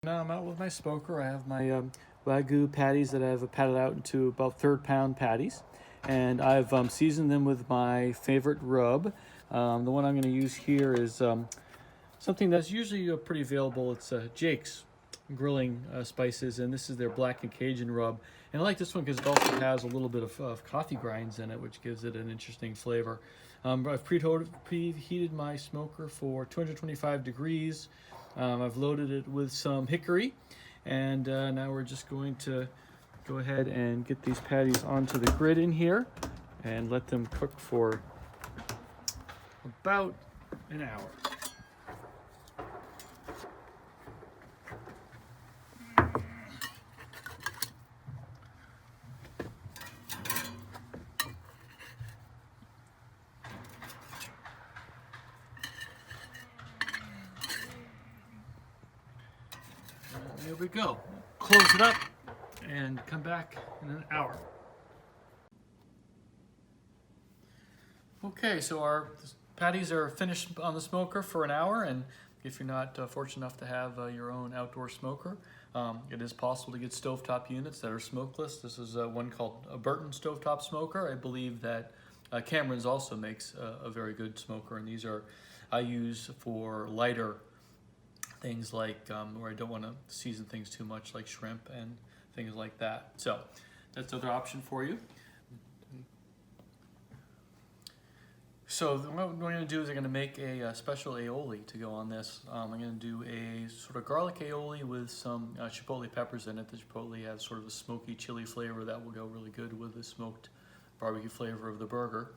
Now I'm out with my smoker. I have my Wagyu patties that I've patted out into about third-pound patties. And I've seasoned them with my favorite rub. The one I'm going to use here is something that's usually pretty available. It's Jake's grilling spices, and this is their black and Cajun rub. And I like this one because it also has a little bit of coffee grinds in it, which gives it an interesting flavor. I've preheated my smoker for 225 degrees. I've loaded it with some hickory, and now we're just going to go ahead and get these patties onto the grid in here and let them cook for about an hour. There we go. Close it up and come back in an hour. Okay, so our patties are finished on the smoker for an hour, and if you're not fortunate enough to have your own outdoor smoker, it is possible to get stovetop units that are smokeless. This is one called a Burton stovetop smoker. I believe that Cameron's also makes a very good smoker, and these are I use for lighter things like where I don't want to season things too much, like shrimp and things like that. So that's another option for you. So what we're going to do is I'm going to make a special aioli to go on this. I'm going to do a sort of garlic aioli with some chipotle peppers in it. The chipotle has sort of a smoky chili flavor that will go really good with the smoked barbecue flavor of the burger.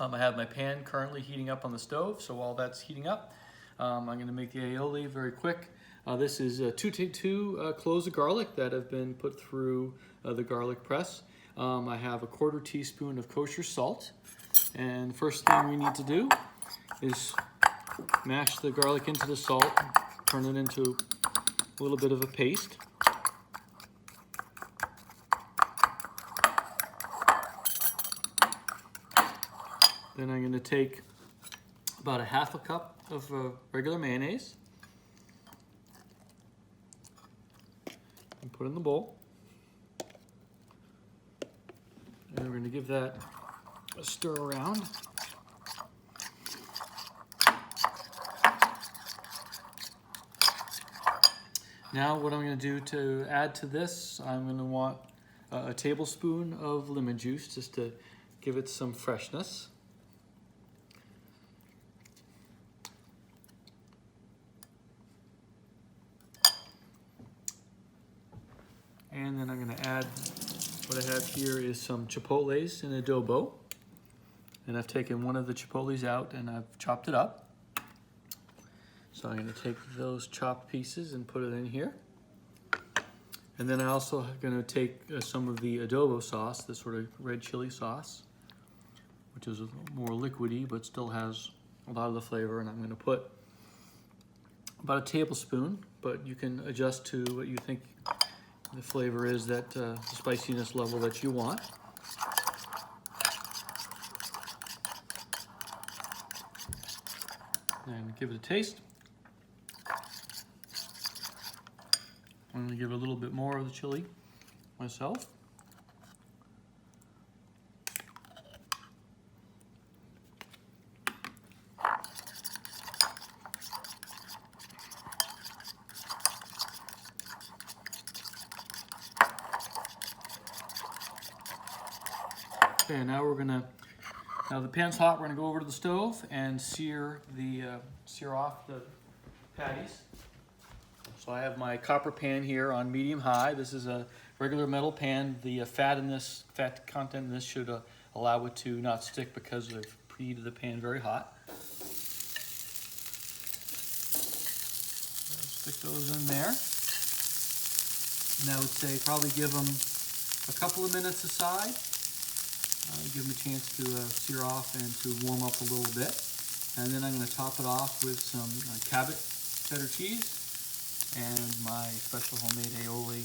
I have my pan currently heating up on the stove, so while that's heating up, I'm going to make the aioli very quick. This is two cloves of garlic that have been put through the garlic press. I have a 1/4 teaspoon of kosher salt. And the first thing we need to do is mash the garlic into the salt, turn it into a little bit of a paste. Then I'm going to take about a 1/2 cup of regular mayonnaise and put it in the bowl. And we're going to give that a stir around. Now what I'm going to do to add to this, I'm going to want a tablespoon of lemon juice just to give it some freshness. And then I'm going to add, what I have here is some chipotles in adobo. And I've taken one of the chipotles out and I've chopped it up. So I'm going to take those chopped pieces and put it in here. And then I'm also going to take some of the adobo sauce, this sort of red chili sauce, which is more liquidy but still has a lot of the flavor. And I'm going to put about a tablespoon, but you can adjust to what you think the flavor is, that the spiciness level that you want. And give it a taste. I'm going to give it a little bit more of the chili myself. Okay, now now the pan's hot, we're gonna go over to the stove and sear off the patties. So I have my copper pan here on medium-high. This is a regular metal pan. The fat content in this should allow it to not stick because I've preheated the pan very hot. Stick those in there. And I would say probably give them a couple of minutes aside. Give them a chance to sear off and to warm up a little bit. And then I'm going to top it off with some Cabot cheddar cheese and my special homemade aioli.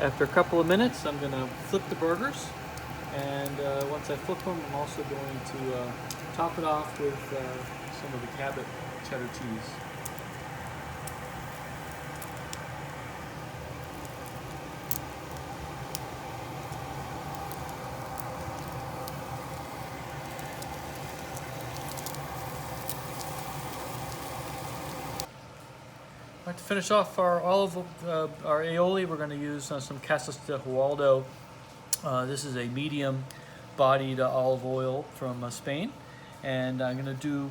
After a couple of minutes, I'm going to flip the burgers. And once I flip them, I'm also going to top it off with some of the Cabot cheddar cheese. right, to finish off our our aioli, we're going to use some Casas de Hualdo. This is a medium-bodied olive oil from Spain, and I'm going to do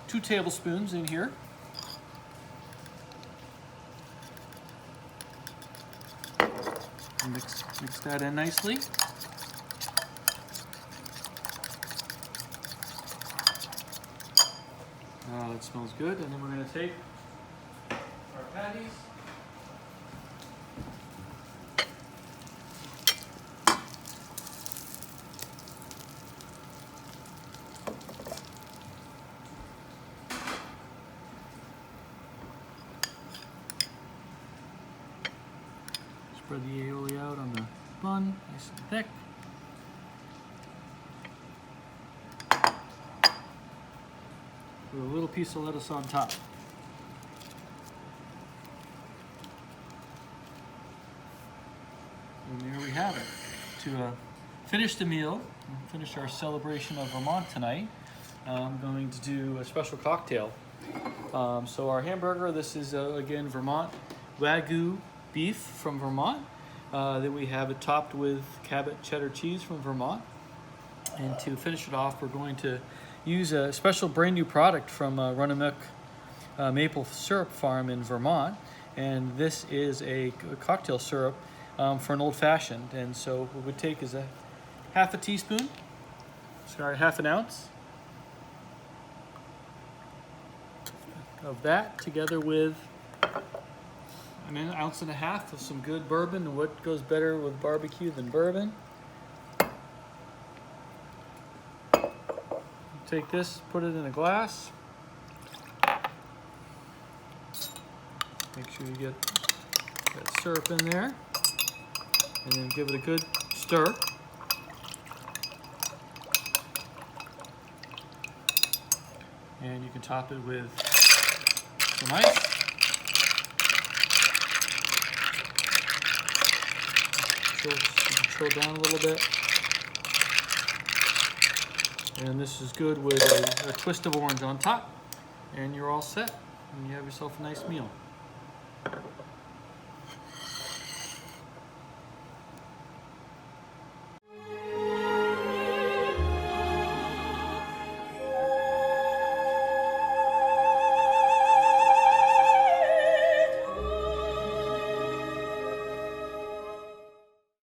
2 tablespoons in here. Mix that in nicely. That smells good. And then we're going to take our patties. Spread the aioli out on the bun, nice and thick. With a little piece of lettuce on top. And there we have it. To finish the meal, finish our celebration of Vermont tonight, I'm going to do a special cocktail. So our hamburger, this is again Vermont Wagyu beef from Vermont. Then we have it topped with Cabot cheddar cheese from Vermont. And to finish it off, we're going to use a special brand new product from Runnemuk Maple Syrup Farm in Vermont. And this is a cocktail syrup for an old fashioned. And so what we would take is half an ounce of that, together with an ounce and a half of some good bourbon. And what goes better with barbecue than bourbon? Take this, put it in a glass. Make sure you get that syrup in there. And then give it a good stir. And you can top it with some ice. Chill down a little bit. And this is good with a twist of orange on top. And you're all set. And you have yourself a nice meal.